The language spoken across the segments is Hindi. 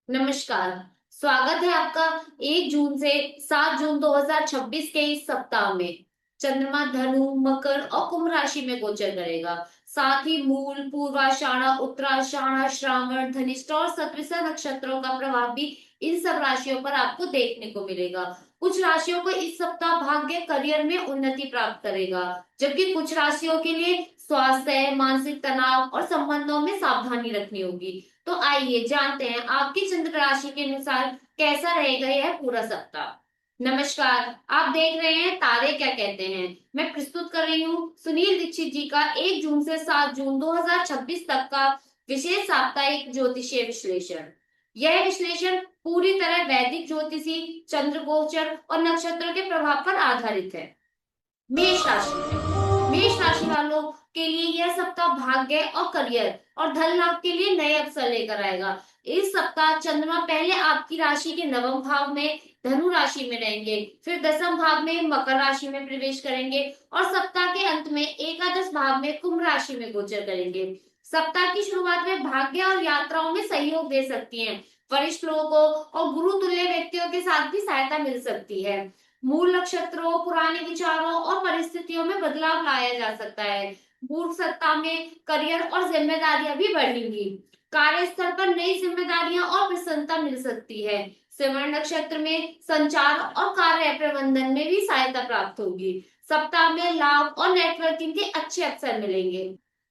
नमस्कार। स्वागत है आपका 1 जून से 7 जून 2026 के इस सप्ताह में। चंद्रमा धनु, मकर और कुंभ राशि में गोचर करेगा। साथ ही मूल, पूर्वाषाढ़ा, उत्तराषाढ़ा, श्रावण, धनिष्ठा और शतभिषा नक्षत्रों का प्रभाव भी इन सब राशियों पर आपको देखने को मिलेगा। कुछ राशियों को इस सप्ताह भाग्य, करियर में उन्नति प्राप्त करेगा, जबकि कुछ राशियों के लिए स्वास्थ्य, मानसिक तनाव और संबंधों में सावधानी रखनी होगी। तो आइए जानते हैं आपकी चंद्र राशि के अनुसार कैसा रहेगा यह पूरा सप्ताह। नमस्कार, आप देख रहे हैं तारे क्या कहते हैं। मैं प्रस्तुत कर रही हूँ सुनील दीक्षित जी का 1 जून से 7 जून 2026 तक का विशेष साप्ताहिक ज्योतिषीय विश्लेषण। यह विश्लेषण पूरी तरह वैदिक ज्योतिषी, चंद्र गोचर और नक्षत्रों के प्रभाव पर आधारित है। मेष राशि वालों के लिए यह सप्ताह भाग्य और करियर और धन लाभ के लिए नए अवसर लेकर आएगा। इस सप्ताह चंद्रमा पहले आपकी राशि के नवम भाव में धनु राशि में रहेंगे, फिर दसम भाव में मकर राशि में प्रवेश करेंगे और सप्ताह के अंत में एकादश भाव में कुंभ राशि में गोचर करेंगे। सप्ताह की शुरुआत में भाग्य और यात्राओं में सहयोग दे सकती हैं। वरिष्ठ लोगों और गुरु तुल्य व्यक्तियों के साथ भी सहायता मिल सकती है। मूल नक्षत्रों, पुराने विचारों और परिस्थितियों में बदलाव लाया जा सकता है। पूर्व सत्ता में करियर और जिम्मेदारियां भी बढ़ेंगी। कार्यस्थल पर नई जिम्मेदारियां और प्रसन्नता मिल सकती है। श्रवण नक्षत्र में संचार और कार्य प्रबंधन में भी सहायता प्राप्त होगी। सप्ताह में लाभ और नेटवर्किंग के अच्छे अवसर मिलेंगे।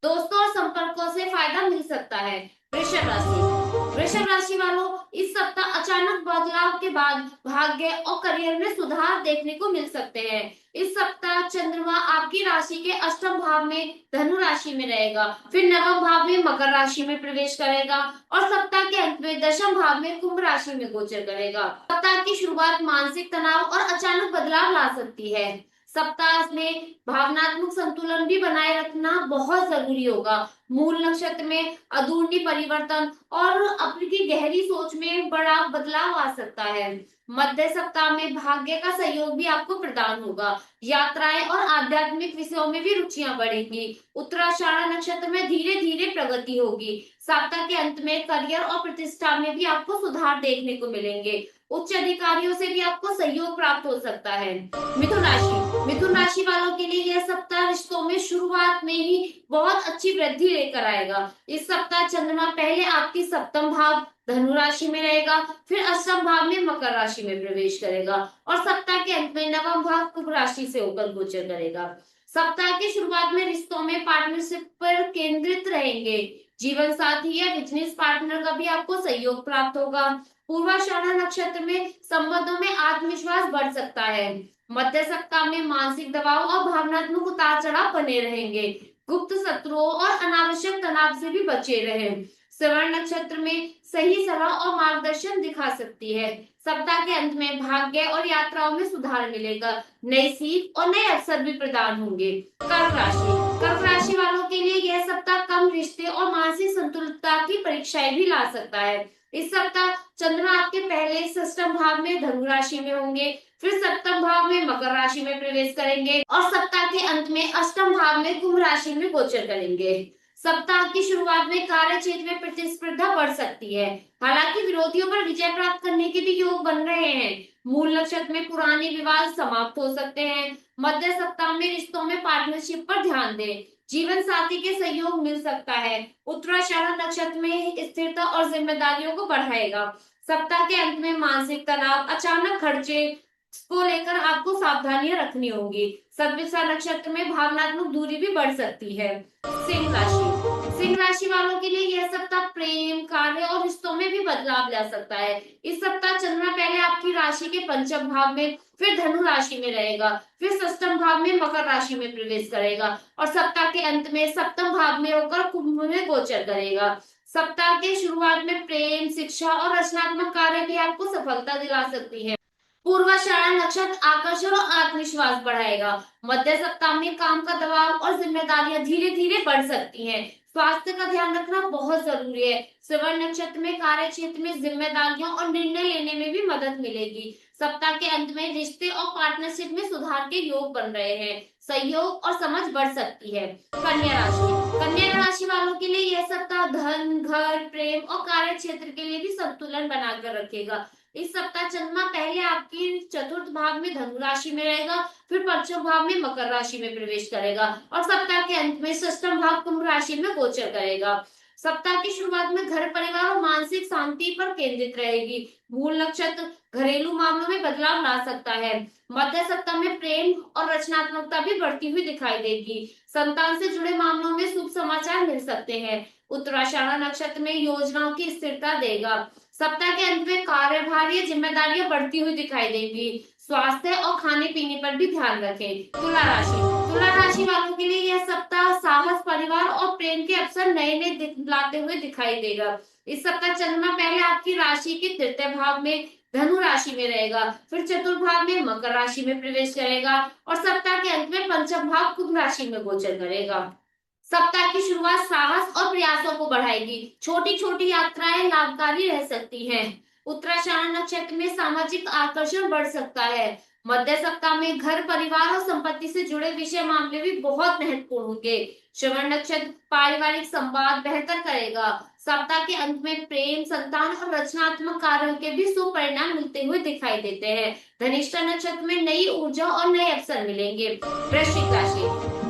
दोस्तों और संपर्कों से फायदा मिल सकता है। वृषभ राशि वालों, इस सप्ताह अचानक बदलाव के बाद भाग्य और करियर में सुधार देखने को मिल सकते हैं। इस सप्ताह चंद्रमा आपकी राशि के अष्टम भाव में धनु राशि में रहेगा, फिर नवम भाव में मकर राशि में प्रवेश करेगा और सप्ताह के अंत में दशम भाव में कुंभ राशि में गोचर करेगा। सप्ताह की शुरुआत मानसिक तनाव और अचानक बदलाव ला सकती है। सप्ताह में भावनात्मक संतुलन भी बनाए रखना बहुत जरूरी होगा। मूल नक्षत्र में अधूरी परिवर्तन और अपनी गहरी सोच में बड़ा बदलाव आ सकता है। मध्य सप्ताह में भाग्य का सहयोग भी आपको प्रदान होगा। यात्राएं और आध्यात्मिक विषयों में भी रुचियां बढ़ेंगी। उत्तराषाढ़ नक्षत्र में धीरे धीरे प्रगति होगी। सप्ताह के अंत में करियर और प्रतिष्ठा में भी आपको सुधार देखने को मिलेंगे। उच्च अधिकारियों से भी आपको सहयोग प्राप्त हो सकता है। मिथुन राशि वालों के लिए यह सप्ताह रिश्तों में शुरुआत में ही बहुत अच्छी वृद्धि लेकर आएगा। इस सप्ताह चंद्रमा पहले आपकी सप्तम भाव धनु राशि में रहेगा, फिर अष्टम भाव में मकर राशि में प्रवेश करेगा और सप्ताह के अंत में नवम भाव कुंभ राशि से होकर गोचर करेगा। सप्ताह की शुरुआत में रिश्तों में पार्टनरशिप पर केंद्रित रहेंगे। जीवन साथी या बिजनेस पार्टनर का भी आपको सहयोग प्राप्त होगा। पूर्वाषाढ़ा नक्षत्र में संबंधों में आत्मविश्वास बढ़ सकता है। मध्य सप्ताह में मानसिक दबाव और भावनात्मक उतार चढ़ाव बने रहेंगे। गुप्त शत्रुओं और अनावश्यक तनाव से भी बचे रहें। श्रवण नक्षत्र में सही सलाह और मार्गदर्शन दिखा सकती है। सप्ताह के अंत में भाग्य और यात्राओं में सुधार मिलेगा। नई सीख और नए अवसर भी प्रदान होंगे। कर्क राशि वालों के लिए यह सप्ताह कम रिश्ते और मानसिक संतुलितता की परीक्षाएं भी ला सकता है। इस सप्ताह चंद्रमा आपके पहले षष्टम भाव में धनु राशि में होंगे, फिर सप्तम भाव में मकर राशि में प्रवेश करेंगे और सप्ताह के अंत में अष्टम भाव में कुंभ राशि में गोचर करेंगे। सप्ताह की शुरुआत में कार्य क्षेत्र में प्रतिस्पर्धा बढ़ सकती है, हालांकि विरोधियों पर विजय प्राप्त करने के भी योग बन रहे हैं। मूल नक्षत्र में पुराने विवाद समाप्त हो सकते हैं। मध्य सप्ताह में रिश्तों में पार्टनरशिप पर ध्यान दें। जीवन साथी के सहयोग मिल सकता है। उत्तराषाढ़ नक्षत्र में स्थिरता और जिम्मेदारियों को बढ़ाएगा। सप्ताह के अंत में मानसिक तनाव, अचानक खर्चे को लेकर आपको सावधानियां रखनी होगी। सतभिषा नक्षत्र में भावनात्मक दूरी भी बढ़ सकती है। सिंह राशि वालों के लिए यह सप्ताह प्रेम, कार्य और रिश्तों में भी बदलाव ला सकता है। इस सप्ताह चंद्रमा पहले आपकी राशि के पंचम भाव में, फिर धनु राशि में रहेगा, फिर षष्टम भाव में मकर राशि में प्रवेश करेगा और सप्ताह के अंत में सप्तम भाव में होकर कुंभ में गोचर करेगा। सप्ताह के शुरुआत में प्रेम, शिक्षा और रचनात्मक कार्य भी आपको सफलता दिला सकती है। पूर्वाषाढ़ा नक्षत्र आकर्षण और आत्मविश्वास बढ़ाएगा। मध्य सप्ताह में काम का दबाव और जिम्मेदारियां धीरे धीरे बढ़ सकती हैं। स्वास्थ्य का ध्यान रखना बहुत जरूरी है। श्रवण नक्षत्र में कार्य क्षेत्र में जिम्मेदारियों और निर्णय लेने में भी मदद मिलेगी। सप्ताह के अंत में रिश्ते और पार्टनरशिप में सुधार के योग बन रहे हैं। सहयोग और समझ बढ़ सकती है। कन्या राशि वालों के लिए यह सप्ताह धन, घर, प्रेम प्रेम और कार्य क्षेत्र के लिए भी संतुलन बनाकर रखेगा। इस सप्ताह चंद्रमा पहले आपकी चतुर्थ भाव में धनु राशि में रहेगा, फिर पंचम भाव में मकर राशि में प्रवेश करेगा और सप्ताह के अंत में षष्ठम भाव कुंभ राशि में गोचर करेगा। सप्ताह की शुरुआत में घर परिवार और मानसिक शांति पर केंद्रित रहेगी। मूल नक्षत्र घरेलू मामलों में बदलाव ला सकता है। मध्य सप्ताह में प्रेम और रचनात्मकता भी बढ़ती हुई दिखाई देगी। संतान से जुड़े मामलों में शुभ समाचार मिल सकते हैं। उत्तराषाढ़ नक्षत्र में योजनाओं की स्थिरता देगा। सप्ताह के अंत में कार्यभार या जिम्मेदारियां बढ़ती हुई दिखाई देंगी। स्वास्थ्य और खाने पीने पर भी ध्यान रखें। तुला राशि वालों के लिए यह सप्ताह साहस, परिवार और प्रेम के अवसर नए नए लाते हुए दिखाई देगा। इस सप्ताह चंद्रमा पहले आपकी राशि के तृतीय भाव में धनु राशि में रहेगा, फिर चतुर्थ भाव में मकर राशि में प्रवेश करेगा और सप्ताह के अंत में पंचम भाव कुंभ राशि में गोचर करेगा। सप्ताह की शुरुआत साहस और प्रयासों को बढ़ाएगी। छोटी छोटी यात्राएं लाभकारी रह सकती हैं। उत्तराषाढ़ नक्षत्र में सामाजिक आकर्षण बढ़ सकता है। मध्य सप्ताह में घर परिवार और संपत्ति से जुड़े विषय मामले भी बहुत महत्वपूर्ण होंगे। श्रवण नक्षत्र पारिवारिक संवाद बेहतर करेगा। सप्ताह के अंत में प्रेम, संतान और रचनात्मक कार्यों के भी शुभ परिणाम मिलते हुए दिखाई देते हैं। धनिष्ठा नक्षत्र में नई ऊर्जा और नए अवसर मिलेंगे।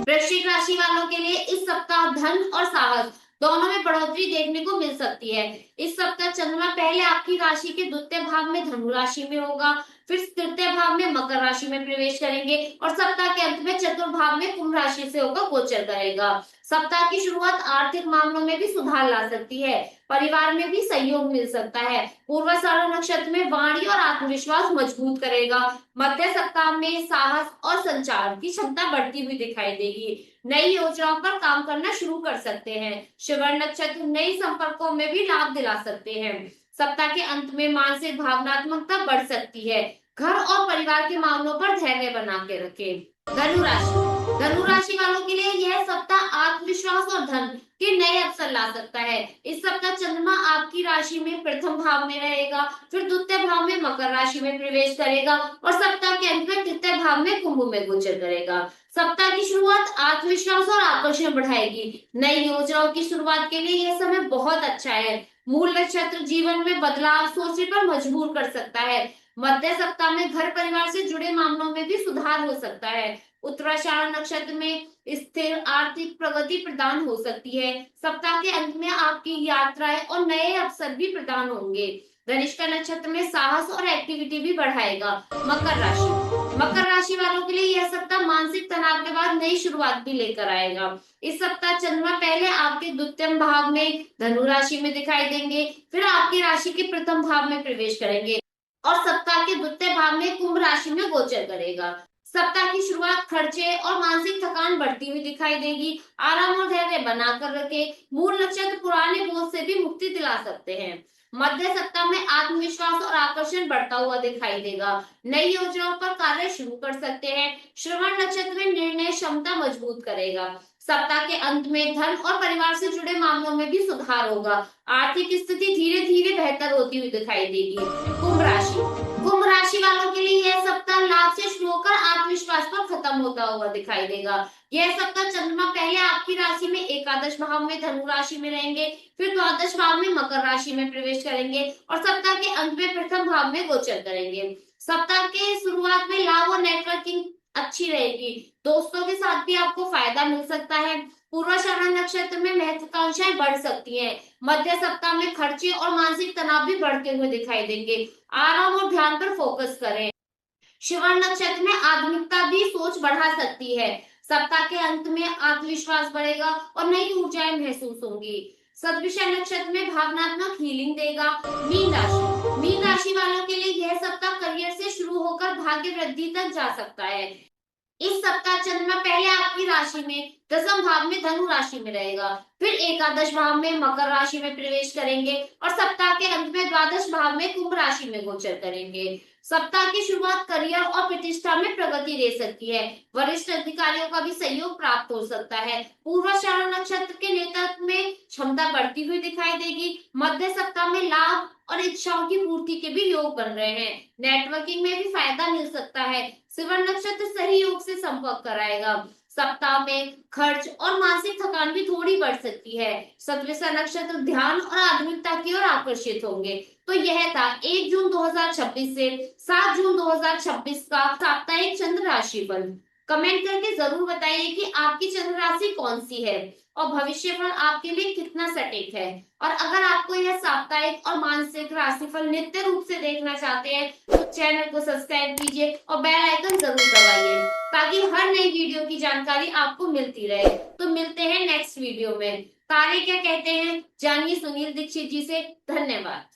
वृश्चिक राशि वालों के लिए इस सप्ताह धन और साहस दोनों में बढ़ोतरी देखने को मिल सकती है। इस सप्ताह चंद्रमा पहले आपकी राशि के द्वितीय भाव में धनु राशि में होगा, फिर तृतीय भाव में मकर राशि में प्रवेश करेंगे और सप्ताह के अंत में चतुर्थ भाव में कुंभ राशि से होकर गोचर करेगा। सप्ताह की शुरुआत आर्थिक मामलों में भी सुधार ला सकती है। परिवार में भी सहयोग मिल सकता है। पूर्वाषाढ़ नक्षत्र में वाणी और आत्मविश्वास मजबूत करेगा। मध्य सप्ताह में साहस और संचार की क्षमता बढ़ती हुई दिखाई देगी। नई योजनाओं पर काम करना शुरू कर सकते हैं। श्रवण नक्षत्र नई संपर्कों में भी लाभ दिला सकते हैं। सप्ताह के अंत में मानसिक भावनात्मकता बढ़ सकती है। घर और परिवार के मामलों पर धैर्य बना के रखें। धनु राशि वालों के लिए यह सप्ताह आत्मविश्वास और धन के नए अवसर ला सकता है। इस सप्ताह चंद्रमा आपकी राशि में प्रथम भाव में रहेगा, फिर द्वितीय भाव में मकर राशि में प्रवेश करेगा और सप्ताह के अंत में तृतीय भाव में कुंभ में गोचर करेगा। सप्ताह की शुरुआत आत्मविश्वास और आकर्षण बढ़ाएगी। नई योजनाओं की शुरुआत के लिए यह समय बहुत अच्छा है। मूल नक्षत्र जीवन में बदलाव सोचने पर मजबूर कर सकता है। मध्य सप्ताह में घर परिवार से जुड़े मामलों में भी सुधार हो सकता है। उत्तराषाढ़ नक्षत्र में स्थिर आर्थिक प्रगति प्रदान हो सकती है। सप्ताह के अंत में आपकी यात्राएं और नए अवसर भी प्रदान होंगे। धनिष्ठा नक्षत्र में साहस और एक्टिविटी भी बढ़ाएगा। मकर राशि वालों के लिए यह सप्ताह मानसिक तनाव के बाद नई शुरुआत भी लेकर आएगा। इस सप्ताह चंद्रमा पहले आपके द्वितीय भाव में धनु राशि में दिखाई देंगे, फिर आपकी राशि के प्रथम भाव में प्रवेश करेंगे और सप्ताह के द्वितीय भाव में कुंभ राशि में गोचर करेगा। सप्ताह की शुरुआत खर्चे और मानसिक थकान बढ़ती हुई दिखाई देगी। आराम और धैर्य बनाकर रखें। मूल नक्षत्र पुराने बोझ से भी मुक्ति दिला सकते हैं। मध्य सप्ताह में आत्मविश्वास और आकर्षण बढ़ता हुआ दिखाई देगा। नई योजनाओं पर कार्य शुरू कर सकते हैं। श्रवण नक्षत्र में निर्णय क्षमता मजबूत करेगा। सप्ताह के अंत में धन और परिवार से जुड़े मामलों में भी सुधार होगा। आर्थिक स्थिति धीरे धीरे बेहतर होती हुई दिखाई देगी। कुंभ राशि वालों के लिए यह सप्ताह लाभ से शुरू होकर आत्मविश्वास पर खत्म होता हुआ दिखाई देगा। यह सप्ताह चंद्रमा पहले आपकी राशि में एकादश भाव में धनु राशि में रहेंगे, फिर द्वादश भाव में मकर राशि में प्रवेश करेंगे और सप्ताह के अंत में प्रथम भाव में गोचर करेंगे। सप्ताह के शुरुआत में लाभ और नेटवर्किंग अच्छी रहेगी। दोस्तों के साथ भी आपको फायदा मिल सकता है। पूर्वाषाढ़ नक्षत्र में महत्वाकांक्षाएं बढ़ सकती हैं। मध्य सप्ताह में खर्चे और मानसिक तनाव भी बढ़ते हुए दिखाई देंगे। आराम और ध्यान पर फोकस करें। श्रवण नक्षत्र में आधुनिकता भी सोच बढ़ा सकती है। सप्ताह के अंत में आत्मविश्वास बढ़ेगा और नई ऊर्जाएं महसूस होंगी। सदविषय नक्षत्र में भावनात्मक हीलिंग देगा। मीन राशि वालों के लिए यह सप्ताह करियर से शुरू होकर भाग्य वृद्धि तक जा सकता है। इस सप्ताह चंद्रमा पहले आपकी राशि में दसम भाव में धनु राशि में रहेगा, फिर एकादश भाव में मकर राशि में प्रवेश करेंगे और सप्ताह के अंत में द्वादश भाव में कुंभ राशि में गोचर करेंगे। सप्ताह की शुरुआत करियर और प्रतिष्ठा में प्रगति दे सकती है। वरिष्ठ अधिकारियों का भी सहयोग प्राप्त हो सकता है। पूर्वाषाढ़ नक्षत्र के नेतृत्व में क्षमता बढ़ती हुई दिखाई देगी। मध्य सप्ताह में लाभ और इच्छाओं की पूर्ति के भी योग बन रहे हैं। नेटवर्किंग में भी फायदा मिल सकता है। श्रवण नक्षत्र सही योग से संपर्क कराएगा। सप्ताह में खर्च और मानसिक थकान भी थोड़ी बढ़ सकती है। सतविषा नक्षत्र ध्यान और आधुनिकता आकर्षित होंगे। तो यह था 1 जून 2026 से 7 जून 2026 का साप्ताहिक चंद्र राशिफल। कमेंट करके जरूर बताइए कि आपकी चंद्र राशि कौन सी है और भविष्यफल आपके लिए कितना सटीक है। और अगर आपको यह साप्ताहिक और मासिक राशिफल नित्य रूप से देखना चाहते हैं तो चैनल को सब्सक्राइब कीजिए और बेल आइकन जरूर दबाइए ताकि हर नई वीडियो की जानकारी आपको मिलती रहे। तो मिलते हैं नेक्स्ट वीडियो में। तारे क्या कहते हैं जानिए सुनील दीक्षित जी से। धन्यवाद।